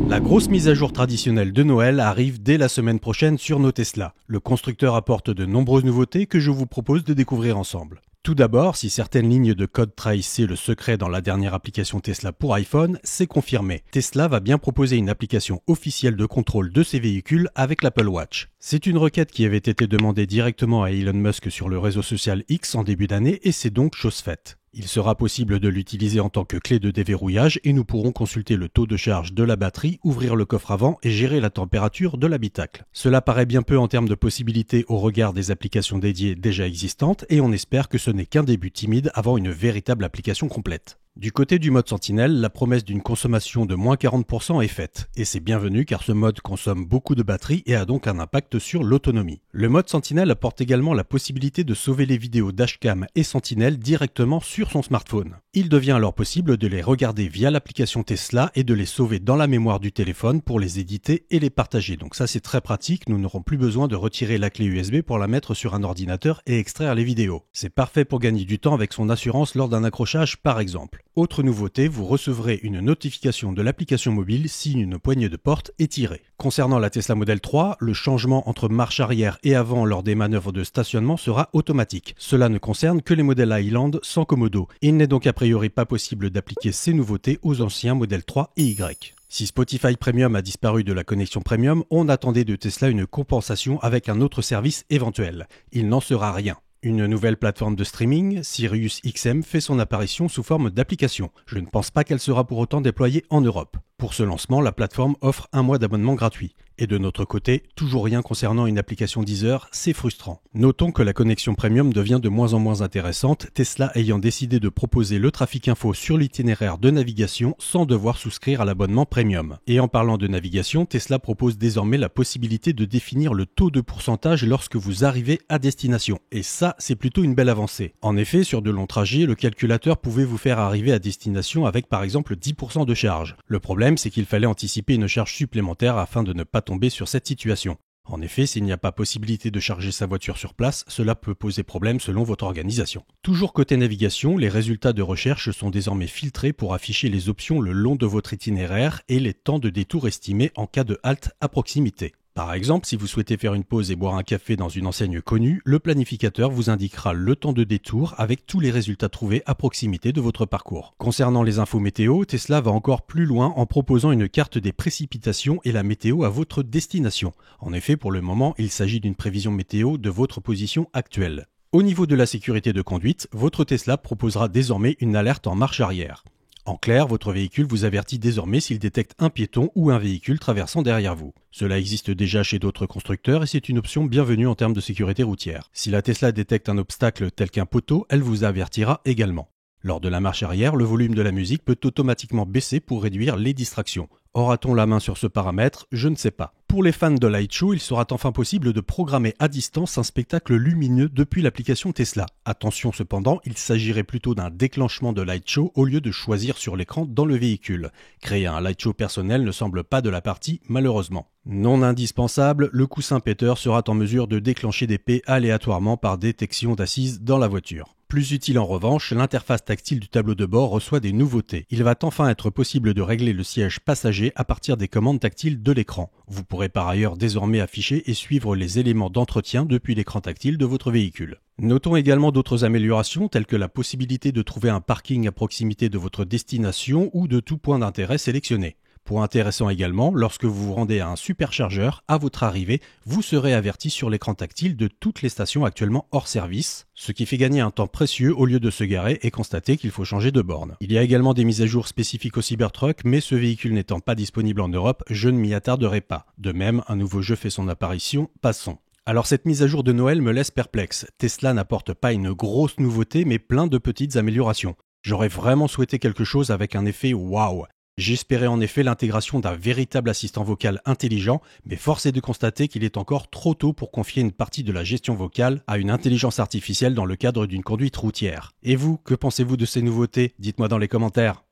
La grosse mise à jour traditionnelle de Noël arrive dès la semaine prochaine sur nos Tesla. Le constructeur apporte de nombreuses nouveautés que je vous propose de découvrir ensemble. Tout d'abord, si certaines lignes de code trahissaient le secret dans la dernière application Tesla pour iPhone, c'est confirmé. Tesla va bien proposer une application officielle de contrôle de ses véhicules avec l'Apple Watch. C'est une requête qui avait été demandée directement à Elon Musk sur le réseau social X en début d'année et c'est donc chose faite. Il sera possible de l'utiliser en tant que clé de déverrouillage et nous pourrons consulter le taux de charge de la batterie, ouvrir le coffre avant et gérer la température de l'habitacle. Cela paraît bien peu en termes de possibilités au regard des applications dédiées déjà existantes et on espère que ce n'est qu'un début timide avant une véritable application complète. Du côté du mode Sentinelle, la promesse d'une consommation de moins 40% est faite. Et c'est bienvenu car ce mode consomme beaucoup de batterie et a donc un impact sur l'autonomie. Le mode Sentinelle apporte également la possibilité de sauver les vidéos dashcam et Sentinelle directement sur son smartphone. Il devient alors possible de les regarder via l'application Tesla et de les sauver dans la mémoire du téléphone pour les éditer et les partager. Donc ça c'est très pratique, nous n'aurons plus besoin de retirer la clé USB pour la mettre sur un ordinateur et extraire les vidéos. C'est parfait pour gagner du temps avec son assurance lors d'un accrochage par exemple. Autre nouveauté, vous recevrez une notification de l'application mobile si une poignée de porte est tirée. Concernant la Tesla Model 3, le changement entre marche arrière et avant lors des manœuvres de stationnement sera automatique. Cela ne concerne que les modèles Highland sans commodo. Il n'est donc a priori pas possible d'appliquer ces nouveautés aux anciens Model 3 et Y. Si Spotify Premium a disparu de la connexion Premium, on attendait de Tesla une compensation avec un autre service éventuel. Il n'en sera rien. Une nouvelle plateforme de streaming, SiriusXM, fait son apparition sous forme d'application. Je ne pense pas qu'elle sera pour autant déployée en Europe. Pour ce lancement, la plateforme offre un mois d'abonnement gratuit. Et de notre côté, toujours rien concernant une application Deezer, c'est frustrant. Notons que la connexion premium devient de moins en moins intéressante, Tesla ayant décidé de proposer le trafic info sur l'itinéraire de navigation sans devoir souscrire à l'abonnement premium. Et en parlant de navigation, Tesla propose désormais la possibilité de définir le taux de pourcentage lorsque vous arrivez à destination. Et ça, c'est plutôt une belle avancée. En effet, sur de longs trajets, le calculateur pouvait vous faire arriver à destination avec par exemple 10% de charge. Le problème, c'est qu'il fallait anticiper une charge supplémentaire afin de ne pas tomber sur cette situation. En effet, s'il n'y a pas possibilité de charger sa voiture sur place, cela peut poser problème selon votre organisation. Toujours côté navigation, les résultats de recherche sont désormais filtrés pour afficher les options le long de votre itinéraire et les temps de détour estimés en cas de halte à proximité. Par exemple, si vous souhaitez faire une pause et boire un café dans une enseigne connue, le planificateur vous indiquera le temps de détour avec tous les résultats trouvés à proximité de votre parcours. Concernant les infos météo, Tesla va encore plus loin en proposant une carte des précipitations et la météo à votre destination. En effet, pour le moment, il s'agit d'une prévision météo de votre position actuelle. Au niveau de la sécurité de conduite, votre Tesla proposera désormais une alerte en marche arrière. En clair, votre véhicule vous avertit désormais s'il détecte un piéton ou un véhicule traversant derrière vous. Cela existe déjà chez d'autres constructeurs et c'est une option bienvenue en termes de sécurité routière. Si la Tesla détecte un obstacle tel qu'un poteau, elle vous avertira également. Lors de la marche arrière, le volume de la musique peut automatiquement baisser pour réduire les distractions. Aura-t-on la main sur ce paramètre? Je ne sais pas. Pour les fans de Light Show, il sera enfin possible de programmer à distance un spectacle lumineux depuis l'application Tesla. Attention cependant, il s'agirait plutôt d'un déclenchement de Light Show au lieu de choisir sur l'écran dans le véhicule. Créer un Light Show personnel ne semble pas de la partie, malheureusement. Non indispensable, le coussin péteur sera en mesure de déclencher des P aléatoirement par détection d'assises dans la voiture. Plus utile en revanche, l'interface tactile du tableau de bord reçoit des nouveautés. Il va enfin être possible de régler le siège passager à partir des commandes tactiles de l'écran. Vous pourrez par ailleurs désormais afficher et suivre les éléments d'entretien depuis l'écran tactile de votre véhicule. Notons également d'autres améliorations telles que la possibilité de trouver un parking à proximité de votre destination ou de tout point d'intérêt sélectionné. Point intéressant également, lorsque vous vous rendez à un superchargeur, à votre arrivée, vous serez averti sur l'écran tactile de toutes les stations actuellement hors service, ce qui fait gagner un temps précieux au lieu de se garer et constater qu'il faut changer de borne. Il y a également des mises à jour spécifiques au Cybertruck, mais ce véhicule n'étant pas disponible en Europe, je ne m'y attarderai pas. De même, un nouveau jeu fait son apparition, passons. Alors cette mise à jour de Noël me laisse perplexe. Tesla n'apporte pas une grosse nouveauté, mais plein de petites améliorations. J'aurais vraiment souhaité quelque chose avec un effet waouh. J'espérais en effet l'intégration d'un véritable assistant vocal intelligent, mais force est de constater qu'il est encore trop tôt pour confier une partie de la gestion vocale à une intelligence artificielle dans le cadre d'une conduite routière. Et vous, que pensez-vous de ces nouveautés? Dites-moi dans les commentaires.